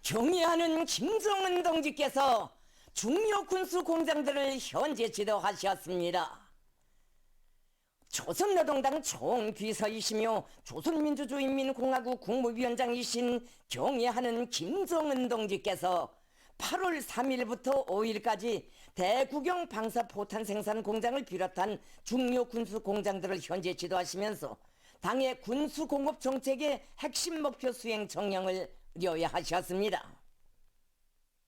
경의하는 김정은 동지께서 중요 군수 공장들을 현재 지도하셨습니다. 조선노동당 총비서이시며 조선민주주의인민공화국 국무위원장이신 경의하는 김정은 동지께서 8월 3일부터 5일까지 대구경 방사포탄 생산 공장을 비롯한 중요 군수 공장들을 현재 지도하시면서 당의 군수공업 정책의 핵심 목표 수행 정령을 의뢰하셨습니다.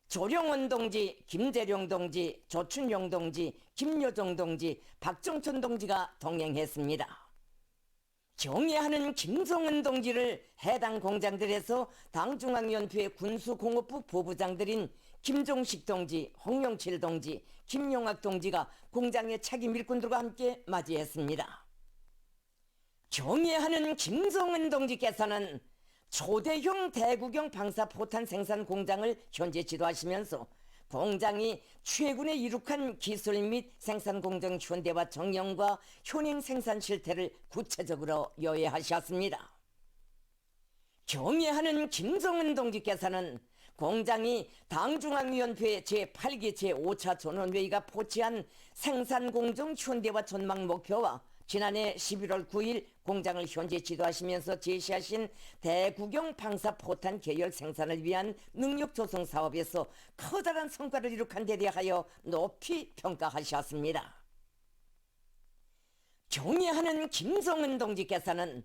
조령원 동지, 김재룡 동지, 조춘용 동지, 김여정 동지, 박정천 동지가 동행했습니다. 경의하는 김정은 동지를 해당 공장들에서 당중앙위원회 군수공업부 부부장들인 김종식 동지, 홍영칠 동지, 김용학 동지가 공장의 책임 일꾼들과 함께 맞이했습니다. 경의하는 김정은 동지께서는 초대형 대구경 방사포탄 생산 공장을 현재 지도하시면서 공장이 최근에 이룩한 기술 및 생산 공정 현대화 정령과 현행 생산 실태를 구체적으로 요약하셨습니다. 경의하는 김정은 동지께서는 공장이 당중앙위원회 제8기 제5차 전원회의가 포치한 생산공정 현대화 전망 목표와 지난해 11월 9일 공장을 현재 지도하시면서 제시하신 대구경 방사포탄 계열 생산을 위한 능력 조성 사업에서 커다란 성과를 이룩한 데 대하여 높이 평가하셨습니다. 경의하는 김정은 동지께서는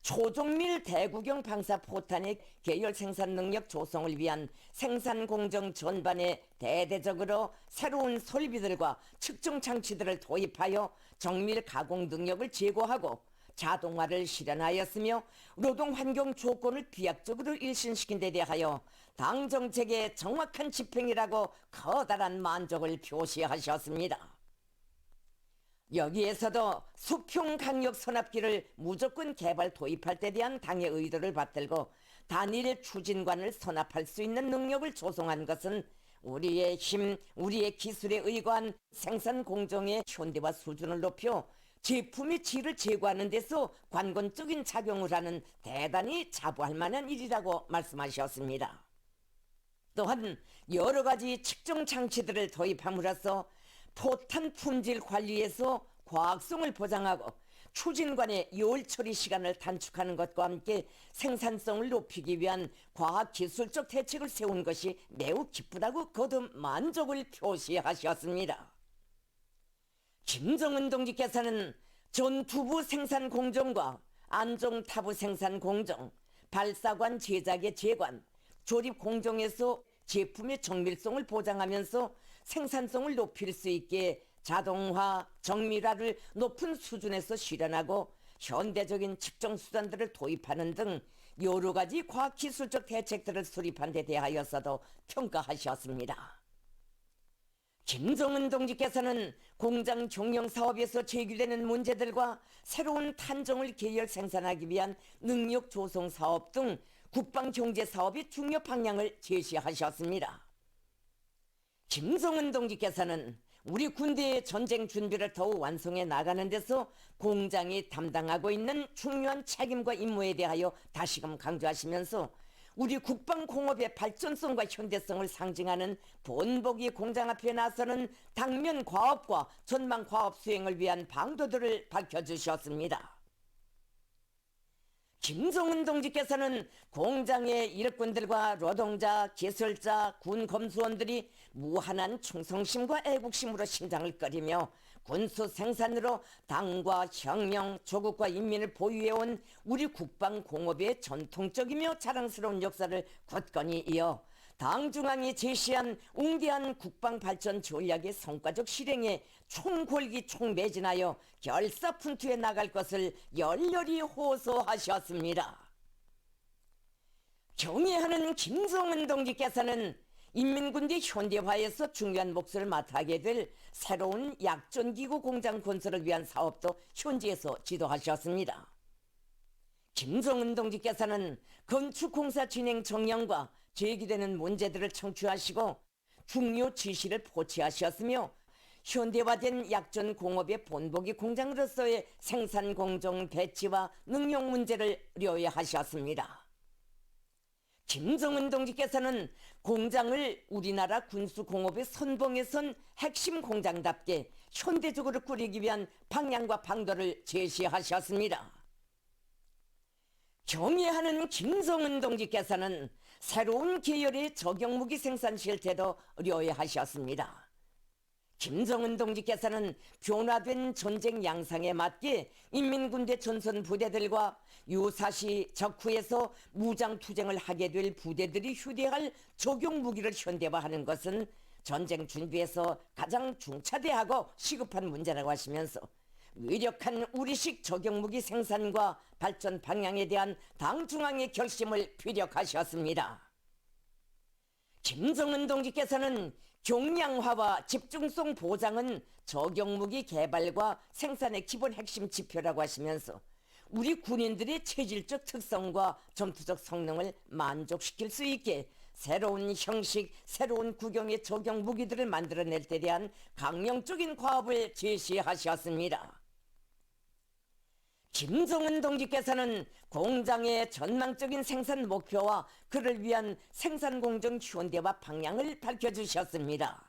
초종밀 대구경 방사포탄의 계열 생산 능력 조성을 위한 생산 공정 전반에 대대적으로 새로운 설비들과 측정 장치들을 도입하여 정밀 가공 능력을 제고하고 자동화를 실현하였으며 노동 환경 조건을 비약적으로 일신시킨 데 대하여 당 정책의 정확한 집행이라고 커다란 만족을 표시하셨습니다. 여기에서도 수평 강력 선압기를 무조건 개발 도입할 때 대한 당의 의도를 받들고 단일 추진관을 선압할 수 있는 능력을 조성한 것은 우리의 힘, 우리의 기술에 의거한 생산 공정의 현대화 수준을 높여 제품의 질을 제고하는 데서 관건적인 작용을 하는 대단히 자부할 만한 일이라고 말씀하셨습니다. 또한 여러 가지 측정 장치들을 도입함으로써 포탄 품질 관리에서 과학성을 보장하고 추진관의 요일 처리 시간을 단축하는 것과 함께 생산성을 높이기 위한 과학기술적 대책을 세운 것이 매우 기쁘다고 거듭 만족을 표시하셨습니다. 김정은 동지께서는 전투부 생산 공정과 안종타부 생산 공정, 발사관 제작의 제관, 조립 공정에서 제품의 정밀성을 보장하면서 생산성을 높일 수 있게 자동화, 정밀화를 높은 수준에서 실현하고 현대적인 측정 수단들을 도입하는 등 여러 가지 과학기술적 대책들을 수립한 데 대하여서도 평가하셨습니다. 김정은 동지께서는 공장 경영 사업에서 제기되는 문제들과 새로운 탄종을 계열 생산하기 위한 능력 조성 사업 등 국방 경제 사업의 중요 방향을 제시하셨습니다. 김정은 동지께서는 우리 군대의 전쟁 준비를 더욱 완성해 나가는 데서 공장이 담당하고 있는 중요한 책임과 임무에 대하여 다시금 강조하시면서 우리 국방공업의 발전성과 현대성을 상징하는 본보기 공장 앞에 나서는 당면 과업과 전망 과업 수행을 위한 방도들을 밝혀주셨습니다. 김정은 동지께서는 공장의 일꾼들과 노동자, 기술자, 군 검수원들이 무한한 충성심과 애국심으로 심장을 꺼리며 군수 생산으로 당과 혁명, 조국과 인민을 보유해온 우리 국방공업의 전통적이며 자랑스러운 역사를 굳건히 이어 당 중앙이 제시한 웅대한 국방발전 전략의 성과적 실행에 총골기 총매진하여 결사푼투해 나갈 것을 열렬히 호소하셨습니다. 경의하는 김정은 동지께서는 인민군대 현대화에서 중요한 몫을 맡게 될 새로운 약전기구 공장 건설을 위한 사업도 현지에서 지도하셨습니다. 김정은 동지께서는 건축공사 진행 정령과 제기되는 문제들을 청취하시고 중요 지시를 포치하셨으며 현대화된 약전 공업의 본보기 공장으로서의 생산 공정 배치와 능력 문제를 의뢰하셨습니다. 김정은 동지께서는 공장을 우리나라 군수공업의 선봉에 선 핵심 공장답게 현대적으로 꾸리기 위한 방향과 방도를 제시하셨습니다. 경애하는 김정은 동지께서는 새로운 계열의 저격무기 생산 실태도 의뢰하셨습니다. 김정은 동지께서는 변화된 전쟁 양상에 맞게 인민군대 전선 부대들과 유사시 적후에서 무장투쟁을 하게 될 부대들이 휴대할 저격무기를 현대화하는 것은 전쟁 준비에서 가장 중차대하고 시급한 문제라고 하시면서 위력한 우리식 저격무기 생산과 발전 방향에 대한 당 중앙의 결심을 피력하셨습니다. 김정은 동지께서는 경량화와 집중성 보장은 저격무기 개발과 생산의 기본 핵심 지표라고 하시면서 우리 군인들의 체질적 특성과 전투적 성능을 만족시킬 수 있게 새로운 형식, 새로운 구경의 저격무기들을 만들어낼 데 대한 강령적인 과업을 제시하셨습니다. 김정은 동지께서는 공장의 전망적인 생산 목표와 그를 위한 생산 공정 현대화 방향을 밝혀주셨습니다.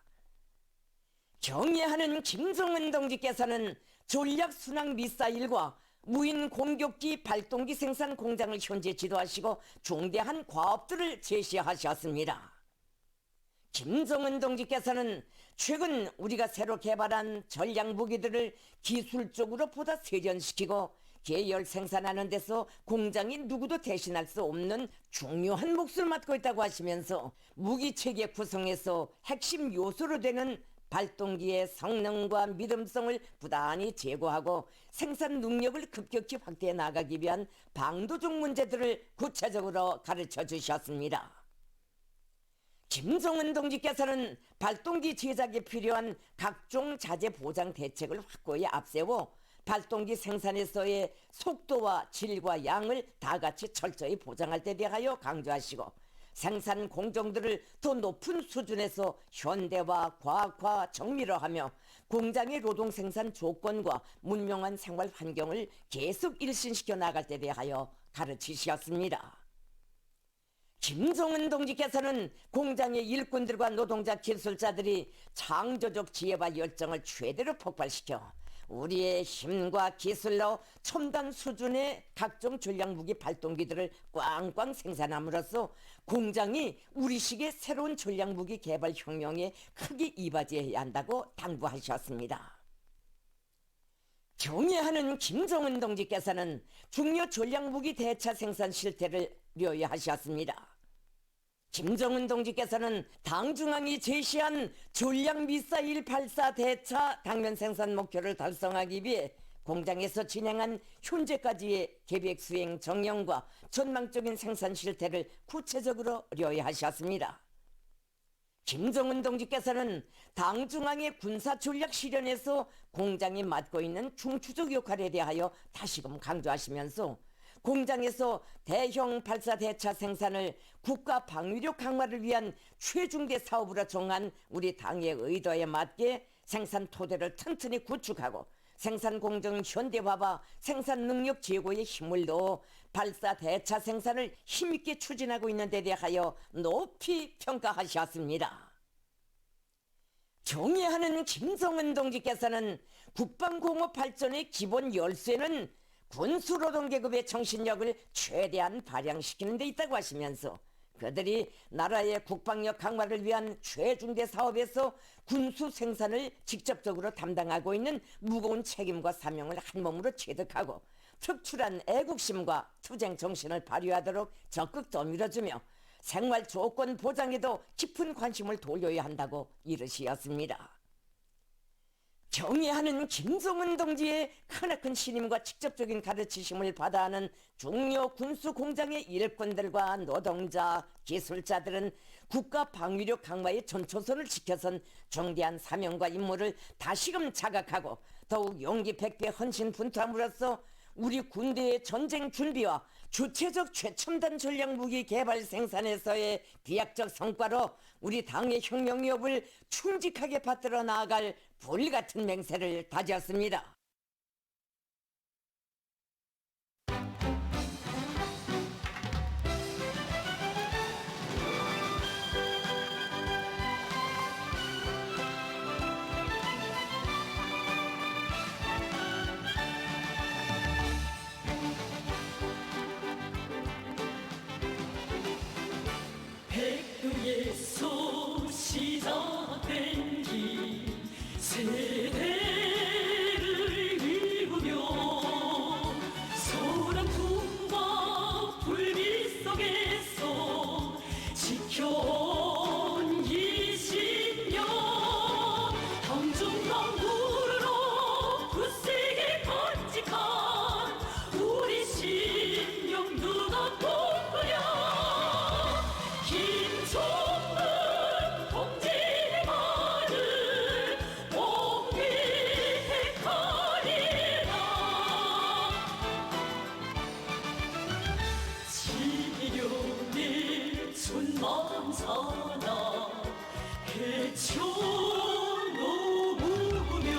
경애하는 김정은 동지께서는 전략 순항 미사일과 무인 공격기 발동기 생산 공장을 현재 지도하시고 중대한 과업들을 제시하셨습니다. 김정은 동지께서는 최근 우리가 새로 개발한 전략 무기들을 기술적으로 보다 세련시키고 계열 생산하는 데서 공장이 누구도 대신할 수 없는 중요한 몫을 맡고 있다고 하시면서 무기체계 구성에서 핵심 요소로 되는 발동기의 성능과 믿음성을 부단히 제고하고 생산 능력을 급격히 확대해 나가기 위한 방도적 문제들을 구체적으로 가르쳐 주셨습니다. 김정은 동지께서는 발동기 제작에 필요한 각종 자재 보장 대책을 확고히 앞세워 발동기 생산에서의 속도와 질과 양을 다같이 철저히 보장할 데 대하여 강조하시고 생산 공정들을 더 높은 수준에서 현대화, 과학화, 정밀화하며 공장의 노동 생산 조건과 문명한 생활 환경을 계속 일신시켜 나갈 데 대하여 가르치셨습니다. 김정은 동지께서는 공장의 일꾼들과 노동자 기술자들이 창조적 지혜와 열정을 최대로 폭발시켜 우리의 힘과 기술로 첨단 수준의 각종 전략무기 발동기들을 꽝꽝 생산함으로써 공장이 우리식의 새로운 전략무기 개발 혁명에 크게 이바지해야 한다고 당부하셨습니다. 경애하는 김정은 동지께서는 중요 전략무기 대차 생산 실태를 료하셨습니다. 김정은 동지께서는 당 중앙이 제시한 전략 미사일 발사 대차 당면 생산 목표를 달성하기 위해 공장에서 진행한 현재까지의 계획 수행 정령과 전망적인 생산 실태를 구체적으로 료하셨습니다. 김정은 동지께서는 당 중앙의 군사 전략 실현에서 공장이 맡고 있는 중추적 역할에 대하여 다시금 강조하시면서 공장에서 대형 발사 대차 생산을 국가 방위력 강화를 위한 최중대 사업으로 정한 우리 당의 의도에 맞게 생산 토대를 튼튼히 구축하고 생산 공정 현대화와 생산 능력 제고에 힘을 넣어 발사 대차 생산을 힘있게 추진하고 있는 데 대하여 높이 평가하셨습니다. 경애하는 김정은 동지께서는 국방공업 발전의 기본 열쇠는 군수노동계급의 정신력을 최대한 발양시키는 데 있다고 하시면서 그들이 나라의 국방력 강화를 위한 최중대 사업에서 군수 생산을 직접적으로 담당하고 있는 무거운 책임과 사명을 한몸으로 체득하고 특출한 애국심과 투쟁 정신을 발휘하도록 적극 떠밀어주며 생활 조건 보장에도 깊은 관심을 돌려야 한다고 이르시었습니다. 경애하는 김정은 동지의 크나큰 신임과 직접적인 가르치심을 받아하는 중요 군수 공장의 일꾼들과 노동자, 기술자들은 국가 방위력 강화의 전초선을 지켜선 중대한 사명과 임무를 다시금 자각하고 더욱 용기 백배 헌신 분투함으로써 우리 군대의 전쟁 준비와 주체적 최첨단 전략무기 개발 생산에서의 비약적 성과로 우리 당의 혁명력을 충직하게 받들어 나아갈 불같은 맹세를 다졌습니다. 김종은 동지의 말을 옹기하리라. 지룡이 춘만사나 해초 놓으며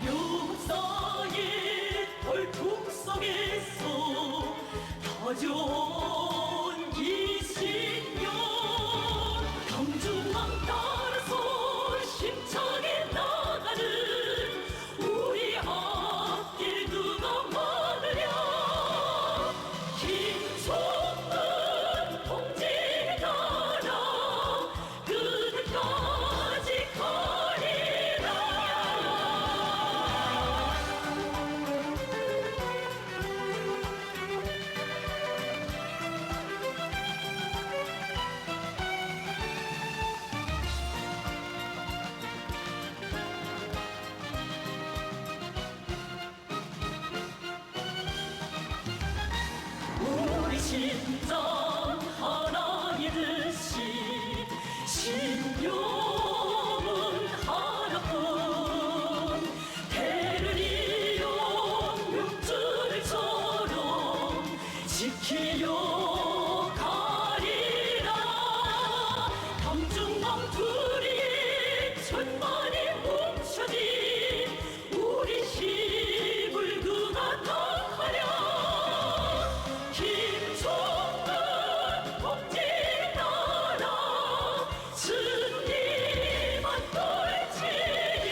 묘사의 벌통 속에서 다져온 이신년 경중왕 따라서 힘차게 나가는 우리 앞길 누가 많으랴. 김종은 동지에 따라 그들까지 가리라. 우리 심장 하나의 듯이 신념은 하나뿐. 대를 이어 육줄처럼 지키려 가리라. 경중왕 둘이 천만이 뭉쳐진 우리 힘을 누가 더하랴. 김종은 동지에 따라 승리만 떨치니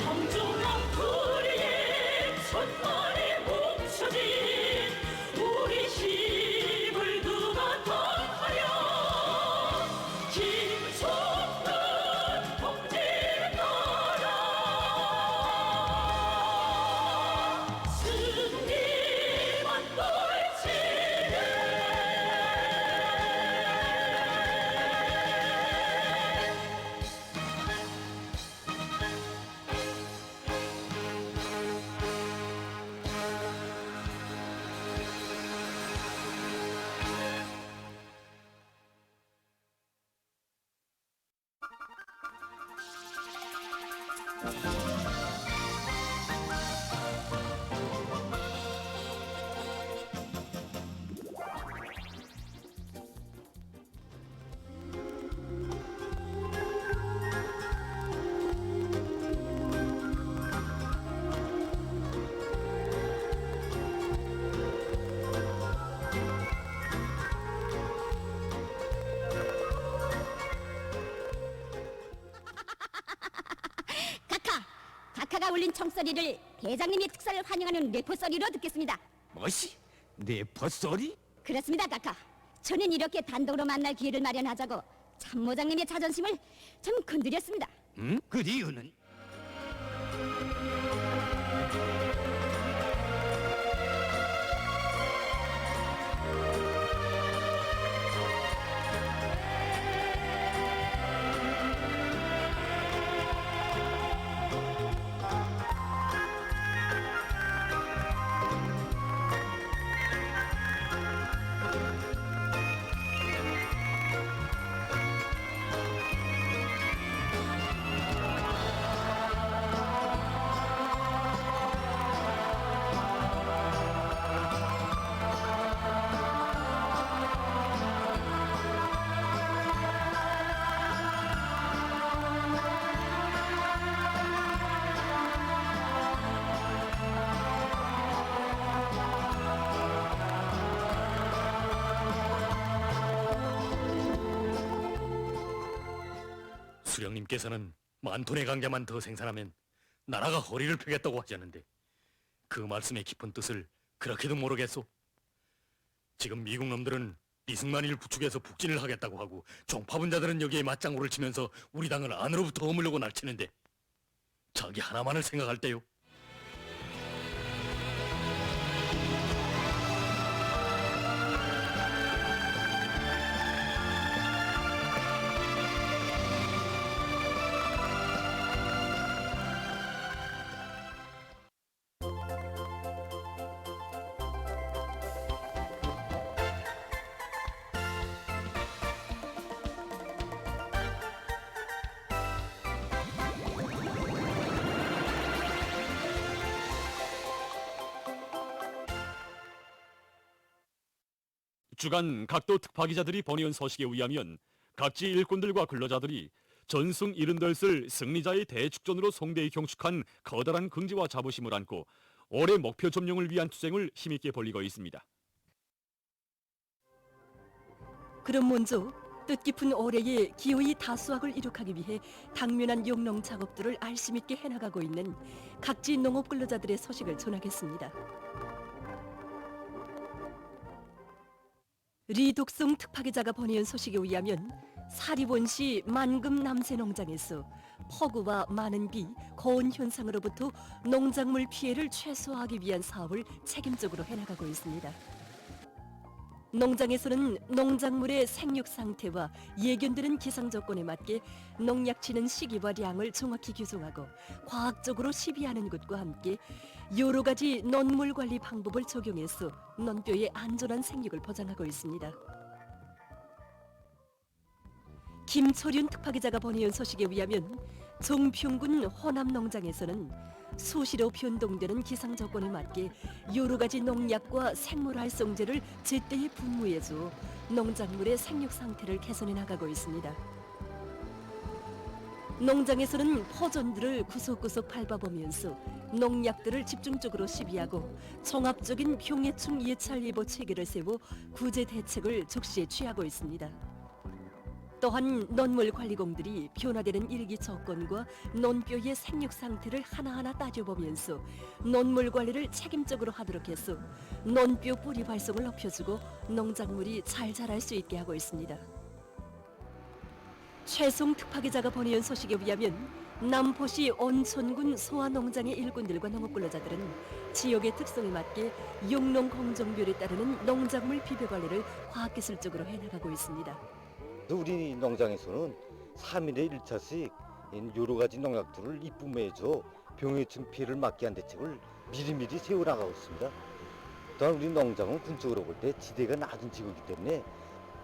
경중왕 둘이의 천만이 뭉쳐진 우리 힘을 누가 더하랴. 김종은 동지에 따라 승리만 떨치네. 카카가 울린 청소리를 대장님의 특사를 환영하는 뇌포소리로 듣겠습니다. 뭐시? 내 벗소리? 그렇습니다, 카카. 저는 이렇게 단독으로 만날 기회를 마련하자고 참모장님의 자존심을 좀 건드렸습니다. 응? 그 이유는? 수령님께서는 만 톤의 강자만 더 생산하면 나라가 허리를 펴겠다고 하셨는데 그 말씀의 깊은 뜻을 그렇게도 모르겠소? 지금 미국 놈들은 이승만이를 부축해서 북진을 하겠다고 하고 종파분자들은 여기에 맞장구를 치면서 우리 당을 안으로부터 허물려고 날치는데 자기 하나만을 생각할 때요. 주간 각도 특파기자들이 보내온 소식에 의하면 각지 일꾼들과 근로자들이 전승 70덜을 승리자의 대축전으로 송대에 경축한 커다란 긍지와 자부심을 안고 올해 목표 점령을 위한 투쟁을 힘있게 벌이고 있습니다. 그럼 먼저 뜻깊은 올해에 기어이 다수확을 이룩하기 위해 당면한 용농 작업들을 알심 있게 해나가고 있는 각지 농업 근로자들의 소식을 전하겠습니다. 리독성 특파기자가 보내온 소식에 의하면 사리본시 만금 남새 농장에서 폭우와 많은 비, 고온 현상으로부터 농작물 피해를 최소화하기 위한 사업을 책임적으로 해나가고 있습니다. 농장에서는 농작물의 생육 상태와 예견되는 기상 조건에 맞게 농약 치는 시기와 량을 정확히 규정하고 과학적으로 시비하는 것과 함께 여러 가지 논물 관리 방법을 적용해서 논뼈의 안전한 생육을 보장하고 있습니다. 김초륜 특파기자가 보내온 소식에 의하면 정평군 호남 농장에서는 수시로 변동되는 기상 조건에 맞게 여러 가지 농약과 생물활성제를 제때에 분무해줘 농작물의 생육 상태를 개선해 나가고 있습니다. 농장에서는 포존들을 구석구석 밟아보면서 농약들을 집중적으로 시비하고 종합적인 병해충 예찰 예보 체계를 세워 구제 대책을 적시에 취하고 있습니다. 또한 논물관리공들이 변화되는 일기 조건과 논뼈의 생육 상태를 하나하나 따져보면서 논물 관리를 책임적으로 하도록 해서 논뼈 뿌리 발성을 높여주고 농작물이 잘 자랄 수 있게 하고 있습니다. 최송 특파기자가 보내온 소식에 의하면 남포시 온천군 소아농장의 일꾼들과 농업근로자들은 지역의 특성에 맞게 용농 공정별에 따르는 농작물 비벼관리를 과학기술적으로 해나가고 있습니다. 우리 농장에서는 3일에 1차씩 여러 가지 농약들을 입분해줘 병해충 피해를 막기 위한 대책을 미리미리 세워나가고 있습니다. 또한 우리 농장은 군적으로 볼 때 지대가 낮은 지구이기 때문에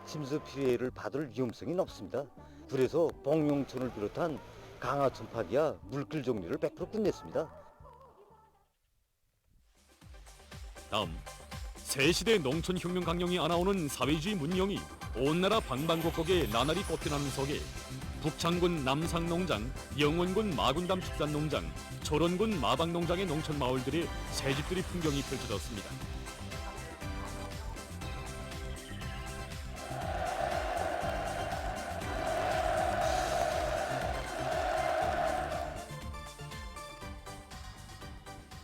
침수 피해를 받을 위험성이 높습니다. 그래서 복용촌을 비롯한 강하천 파기와 물길 정리를 100% 끝냈습니다. 다음 새시대 농촌혁명 강령이 안아오는 사회주의 문명이 온 나라 방방곡곡에 나날이 뻗어나는 속에 북창군 남상농장, 영원군 마군담 축산농장, 초론군 마방농장의 농촌 마을들의 새집들이 풍경이 펼쳐졌습니다.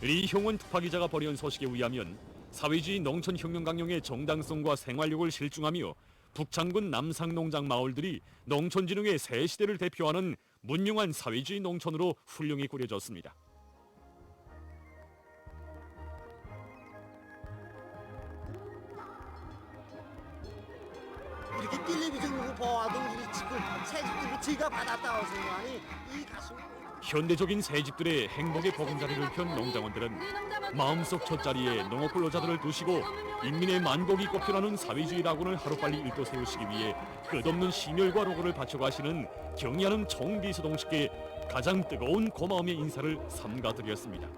리형원 특파기자가 보내온 소식에 의하면 사회주의 농촌혁명 강령의 정당성과 생활력을 실증하며 북창군 남상농장 마을들이 농촌진흥의 새 시대를 대표하는 문명한 사회주의 농촌으로 훌륭히 꾸려졌습니다. 이렇게 텔레비전 보아도 우리 집을 새 집들을 지가 받았다고 생각하니 이 가슴. 현대적인 새집들의 행복의 보금자리를 편 농장원들은 마음속 첫자리에 농업근로자들을 두시고 인민의 만복이 꼽혀나는 사회주의 낙원을 하루빨리 일도 세우시기 위해 끝없는 심혈과 노고를 바쳐가시는 경의하는 총비서동식께 가장 뜨거운 고마움의 인사를 삼가드렸습니다.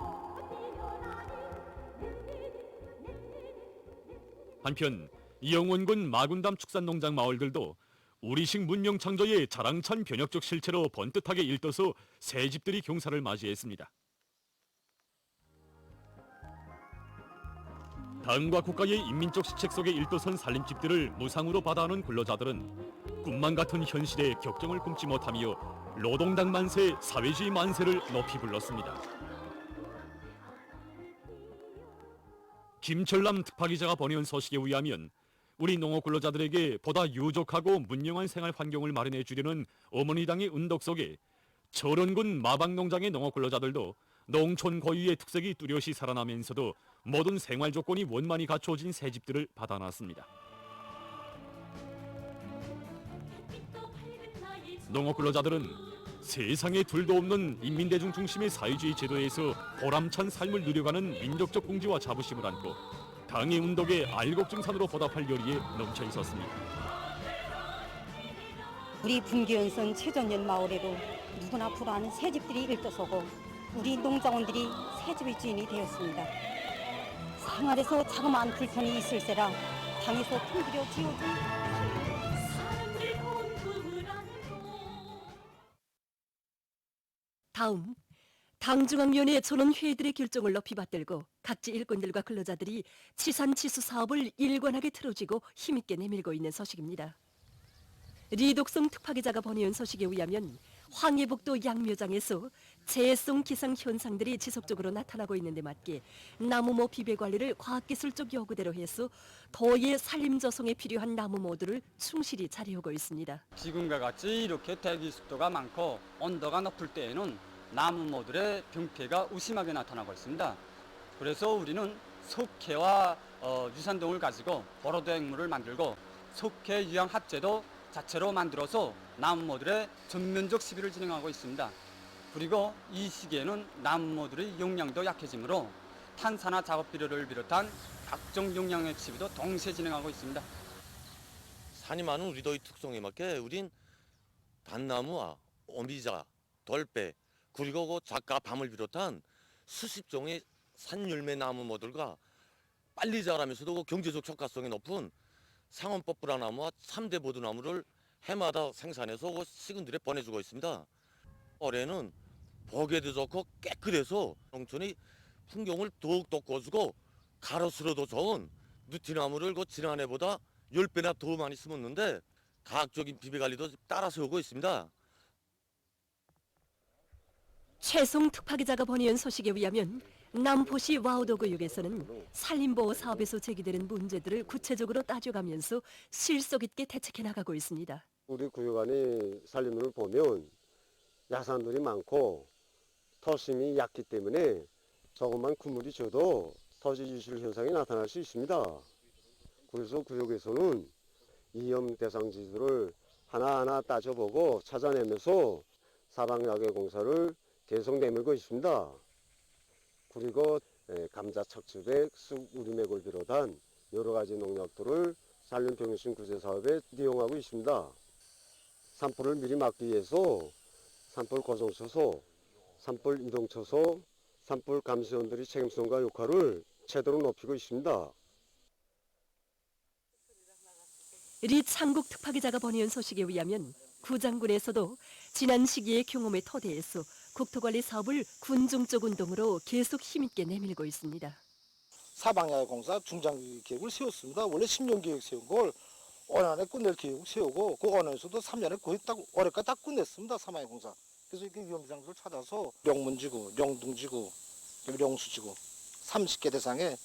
한편 영원군 마군담 축산농장 마을들도 우리식 문명 창조의 자랑찬 변혁적 실체로 번듯하게 일떠서 새집들이 경사를 맞이했습니다. 당과 국가의 인민적 시책 속에 일떠선 살림집들을 무상으로 받아오는 근로자들은 꿈만 같은 현실에 격정을 꿈지 못하며 노동당 만세, 사회주의 만세를 높이 불렀습니다. 김철남 특파기자가 보내온 소식에 의하면 우리 농업 근로자들에게 보다 유족하고 문명한 생활 환경을 마련해 주려는 어머니당의 은덕 속에 철원군 마방농장의 농업 근로자들도 농촌 고유의 특색이 뚜렷이 살아나면서도 모든 생활 조건이 원만히 갖춰진 새 집들을 받아놨습니다. 농업 근로자들은 세상에 둘도 없는 인민대중 중심의 사회주의 제도에서 보람찬 삶을 누려가는 민족적 긍지와 자부심을 안고 당의 운덕에 알곡증산으로 보답할 열의에 넘쳐 있었습니다. 우리 분기연선 최전년 마을에도 누구나 불안한 새집들이 일떠서고 우리 농장원들이 새집의 주인이 되었습니다. 생활에서 자그마한 불편이 있을세라 방에서 풍부려 지어준 사람들이 공부를 하는 곳 다음 당중앙위원회 전원회의들의 결정을 높이 받들고 각지 일꾼들과 근로자들이 치산치수 사업을 일관하게 틀어쥐고 힘있게 내밀고 있는 소식입니다. 리독성 특파기자가 보내온 소식에 의하면 황해북도 양묘장에서 재해성 기상 현상들이 지속적으로 나타나고 있는 데 맞게 나무모 비배 관리를 과학기술적 요구대로 해서 도의 산림 조성에 필요한 나무모들을 충실히 잘해오고 있습니다. 지금과 같이 이렇게 대기 습도가 많고 온도가 높을 때에는 나무모들의 병폐가 의심하게 나타나고 있습니다. 그래서 우리는 석회와 유산동을 가지고 보로도 액물을 만들고 석회 유황 합제도 자체로 만들어서 나무모들의 전면적 시비를 진행하고 있습니다. 그리고 이 시기에는 나무모들의 용량도 약해지므로 탄산화 작업 비료를 비롯한 각종 용량의 시비도 동시에 진행하고 있습니다. 산이 많은 우리 도의 특성에 맞게 우린 단나무와 오미자, 돌배 그리고 그 작가 밤을 비롯한 수십 종의 산율매 나무모들과 빨리 자라면서도 그 경제적 효과성이 높은 상원법 불화나무와 3대 보드나무를 해마다 생산해서 그 시군들에 보내주고 있습니다. 올해는 보기에도 좋고 깨끗해서 농촌이 풍경을 더욱 돋궈주고 가로수로도 좋은 느티나무를 그 지난해보다 10배나 더 많이 심었는데 과학적인 비배관리도 따라 세우고 있습니다. 최송 특파기자가 보내온 소식에 의하면 남포시 와우도 구역에서는 산림보호 사업에서 제기되는 문제들을 구체적으로 따져가면서 실속 있게 대책해 나가고 있습니다. 우리 구역 안에 산림을 보면 야산들이 많고 터심이 얕기 때문에 조금만 그물이 져도 터지 유실 현상이 나타날 수 있습니다. 그래서 구역에서는 위험 대상지들을 하나하나 따져보고 찾아내면서 사방야외 공사를 계속 내밀고 있습니다. 그리고 감자 척추백, 쑥 우리맥을 비롯한 여러 가지 농약들을 산림 병해충 구제 사업에 이용하고 있습니다. 산불을 미리 막기 위해서 산불 고정초소, 산불 이동초소, 산불 감시원들이 책임성과 역할을 제대로 높이고 있습니다. 리창국 특파기자가 보내온 소식에 의하면 구장군에서도 지난 시기의 경험에 토대해서 국토관리 사업을 군중적 운동으로 계속 힘있게 내밀고 있습니다. 사방야외 공사 중장기 계획을 세웠습니다. 원래 10년 계획 세운 걸 올 안에 끝낼 계획을 세우고 그 안에서도 3년에 거의 딱 올해까지 다 끝냈습니다. 사방야외 공사. 그래서 이렇게 위험장소를 찾아서 영문지구, 영동지구, 영수지구 30개 대상에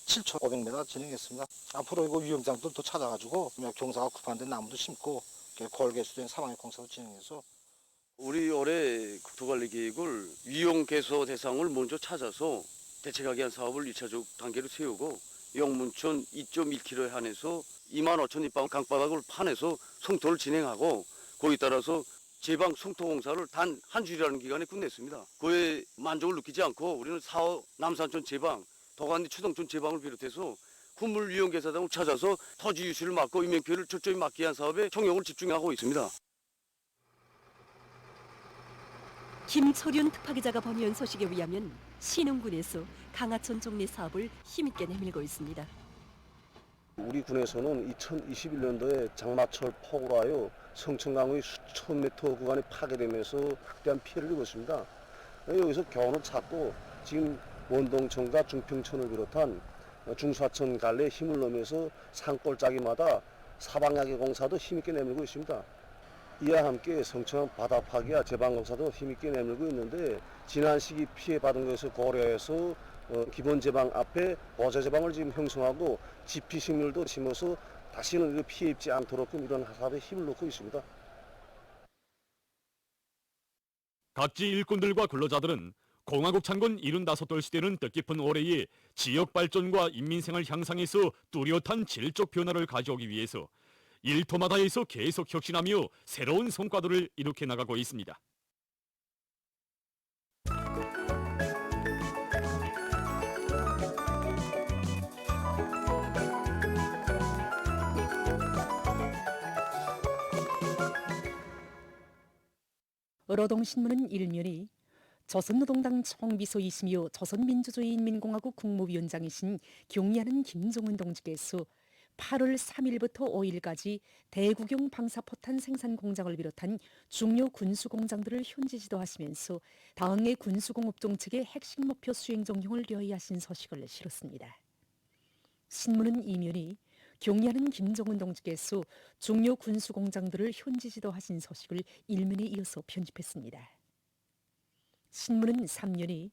7,500m 진행했습니다. 앞으로 이거 위험장소를 더 찾아가지고 경사가 급한데 나무도 심고 골개수된 사방야외 공사도 진행해서 우리 올해 국토관리 계획을 위험 개소 대상을 먼저 찾아서 대책하기 위한 사업을 1차적 단계로 세우고 영문천 2.1km에 한해서 25,000 입방 강바닥을 파내서 성토를 진행하고 거기에 따라서 제방 성토 공사를 단 한 주일이라는 기간에 끝냈습니다. 그에 만족을 느끼지 않고 우리는 남산천 제방, 도간리 추동천 제방을 비롯해서 군물 위험 개소 등을 찾아서 토지 유실을 막고 인명피해를 철저히 막기 위한 사업에 총력을 집중하고 있습니다. 김철윤 특파기자가 보내온 소식에 의하면 신흥군에서 강하천 정리 사업을 힘있게 내밀고 있습니다. 우리 군에서는 2021년도에 장마철 폭우로 하여 성천강의 수천 미터 구간이 파괴되면서 극대한 피해를 입었습니다. 여기서 교훈을 찾고 지금 원동천과 중평천을 비롯한 중사천 갈래에 힘을 넣으면서 산골짜기마다 사방야외 공사도 힘있게 내밀고 있습니다. 이와 함께 성천강 바다 파기와 제방공사도 힘있게 내밀고 있는데 지난 시기 피해받은 것을 고려해서 기본 제방 앞에 보조 제방을 지금 형성하고 지피식물도 심어서 다시는 피해 입지 않도록 이런 사업에 힘을 놓고 있습니다. 각지 일꾼들과 근로자들은 공화국 창건 75돌 시대는 뜻깊은 올해에 지역 발전과 인민생활 향상에서 뚜렷한 질적 변화를 가져오기 위해서 일터마다에서 계속 혁신하며 새로운 성과들을 이룩해 나가고 있습니다. 어로동신문은 일면이 조선노동당 총비서이시며 조선민주주의인민공화국 국무위원장이신 경의하는 김종은 동지께서 8월 3일부터 5일까지 대구경 방사포탄 생산 공장을 비롯한 중요 군수 공장들을 현지 지도하시면서 당의 군수공업 정책의 핵심 목표 수행 정형을 려의하신 서식을 실었습니다. 신문은 이면이 경의하는 김정은 동지께서 중요 군수 공장들을 현지 지도하신 서식을 일면에 이어서 편집했습니다. 신문은 3년이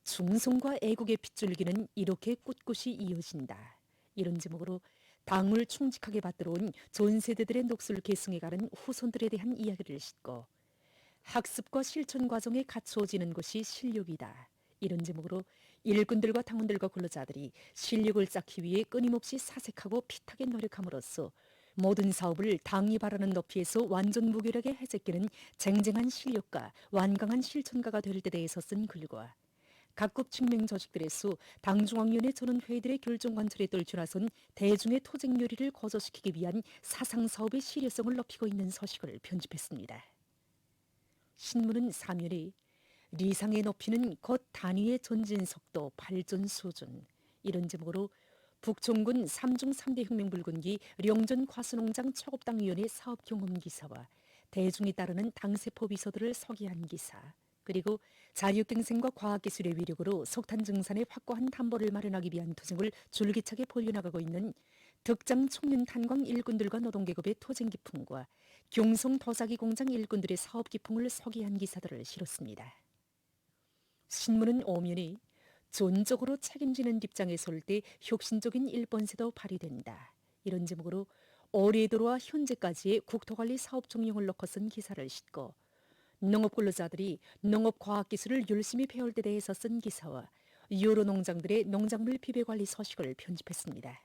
충성과 애국의 핏줄기는 이렇게 꿋꿋이 이어진다. 이런 제목으로 당을 충직하게 받들어온 전 세대들의 녹슬 계승해가는 후손들에 대한 이야기를 싣고 학습과 실천 과정에 갖추어지는 것이 실력이다. 이런 제목으로 일꾼들과 당원들과 근로자들이 실력을 쌓기 위해 끊임없이 사색하고 핏하게 노력함으로써 모든 사업을 당이 바라는 높이에서 완전 무결하게 해제끼는 쟁쟁한 실력가, 완강한 실천가가 될 때 대해서 쓴 글과 각급 측명 조직들에서 당중앙위원회 전원회의들의 결정 관철에 떨쳐나선 대중의 토쟁 요리를 거저시키기 위한 사상사업의 실효성을 높이고 있는 서식을 편집했습니다. 신문은 3면이 리상의 높이는 곧 단위의 전진 속도, 발전 수준 이런 제목으로 북총군 3중 3대 혁명불군기 령전 과수농장 초급당위원회 사업 경험 기사와 대중에 따르는 당세포 비서들을 소개한 기사 그리고 자유경생과 과학기술의 위력으로 석탄 증산의 확고한 담보를 마련하기 위한 투쟁을 줄기차게 벌려나가고 있는 덕장 청년 탄광 일꾼들과 노동계급의 토쟁 기풍과 경성 도자기 공장 일꾼들의 사업 기풍을 소개한 기사들을 실었습니다. 신문은 오면이 전적으로 책임지는 입장에 설 때 혁신적인 일본세도 발휘된다. 이런 제목으로 올해 들어와 현재까지의 국토관리 사업 정령을 넣고 쓴 기사를 싣고 농업 근로자들이 농업 과학기술을 열심히 배울 때 대해서 쓴 기사와 여러 농장들의 농작물 비배관리 서식을 편집했습니다.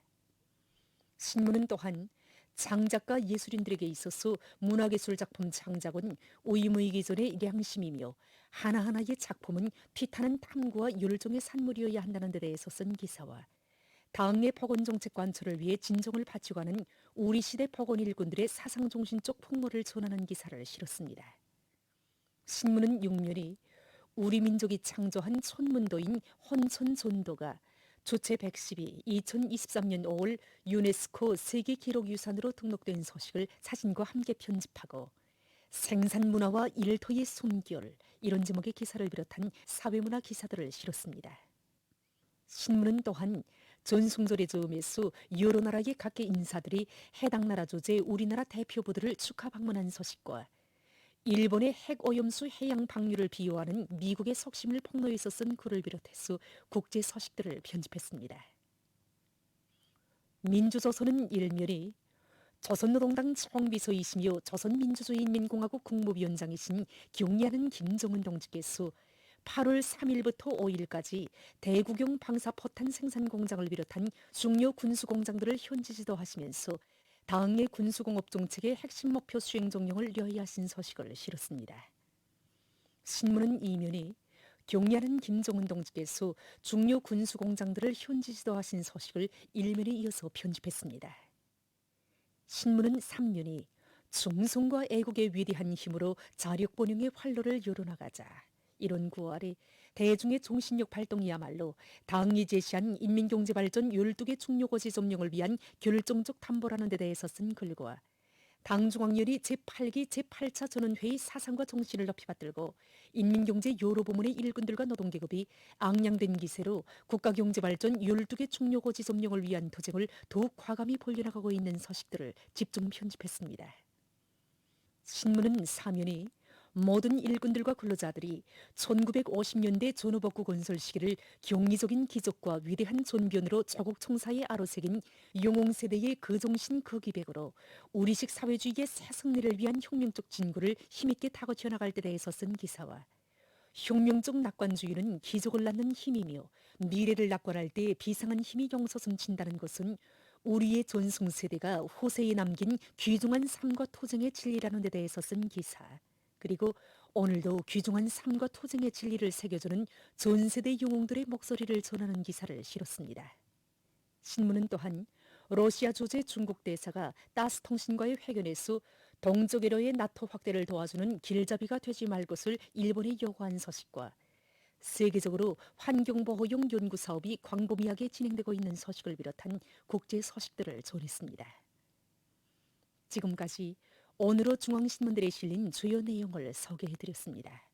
신문은 또한 창작가 예술인들에게 있어서 문화예술 작품 창작은 의무이기전의良심이며 하나하나의 작품은 피타는 탐구와 열정의 산물이어야 한다는 데 대해서 쓴 기사와 당의 복원정책 관철을 위해 진정을 바치고 가는 우리 시대 복원 일꾼들의 사상정신적 풍모를 전하는 기사를 실었습니다. 신문은 6면이 우리 민족이 창조한 천문도인 혼천전도가 주체 112 2023년 5월 유네스코 세계기록유산으로 등록된 소식을 사진과 함께 편집하고 생산문화와 일터의 숨결 이런 제목의 기사를 비롯한 사회문화 기사들을 실었습니다. 신문은 또한 전승절의 즈음에서 여러 나라의 각계 인사들이 해당 나라 주재 우리나라 대표부들을 축하 방문한 소식과 일본의 핵오염수 해양 방류를 비유하는 미국의 속심을 폭로해서 쓴 글을 비롯해서 국제 소식들을 편집했습니다. 민주조선은 일면이 조선노동당 총비서이시며 조선민주주의인민공화국 국무위원장이신 경의하는 김정은 동지께서 8월 3일부터 5일까지 대구경 방사포탄 생산공장을 비롯한 중요 군수공장들을 현지 지도하시면서 당의 군수공업 정책의 핵심 목표 수행 정령을 려의하신 서식을 실었습니다. 신문은 이면이 경의하는 김정은 동지께서 중요 군수공장들을 현지 지도하신 서식을 일면에 이어서 편집했습니다. 신문은 3면이 충성과 애국의 위대한 힘으로 자력본영의 활로를 열어나가자 이런 구호 아래 대중의 정신력 발동이야말로 당이 제시한 인민경제발전 12개 중요고지 점령을 위한 결정적 담보라는 데 대해서 쓴 글과 당중앙위원회 제8기 제8차 전원회의 사상과 정신을 높이 받들고 인민경제 여러 부문의 일꾼들과 노동계급이 앙양된 기세로 국가경제발전 12개 중요고지 점령을 위한 도쟁을 더욱 과감히 벌려나가고 있는 서식들을 집중 편집했습니다. 신문은 3면이 모든 일꾼들과 근로자들이 1950년대 전후복구 건설 시기를 경이적인 기적과 위대한 존변으로 조국 청사에 아로새긴 영웅세대의 그 정신 그 기백으로 우리식 사회주의의 새 승리를 위한 혁명적 진구를 힘있게 타고 튀어나갈 때 대해서 쓴 기사와 혁명적 낙관주의는 기적을 낳는 힘이며 미래를 낙관할 때 비상한 힘이 용서숨친다는 것은 우리의 전승세대가 후세에 남긴 귀중한 삶과 토쟁의 진리라는 데 대해서 쓴 기사 그리고 오늘도 귀중한 삶과 토쟁의 진리를 새겨주는 전세대 영웅들의 목소리를 전하는 기사를 실었습니다. 신문은 또한 러시아 주재 중국 대사가 따스통신과의 회견에서 동쪽에로의 나토 확대를 도와주는 길잡이가 되지 말 것을 일본에 요구한 소식과 세계적으로 환경보호용 연구 사업이 광범위하게 진행되고 있는 소식을 비롯한 국제 소식들을 전했습니다. 지금까지 오늘의 중앙신문들에 실린 주요 내용을 소개해드렸습니다.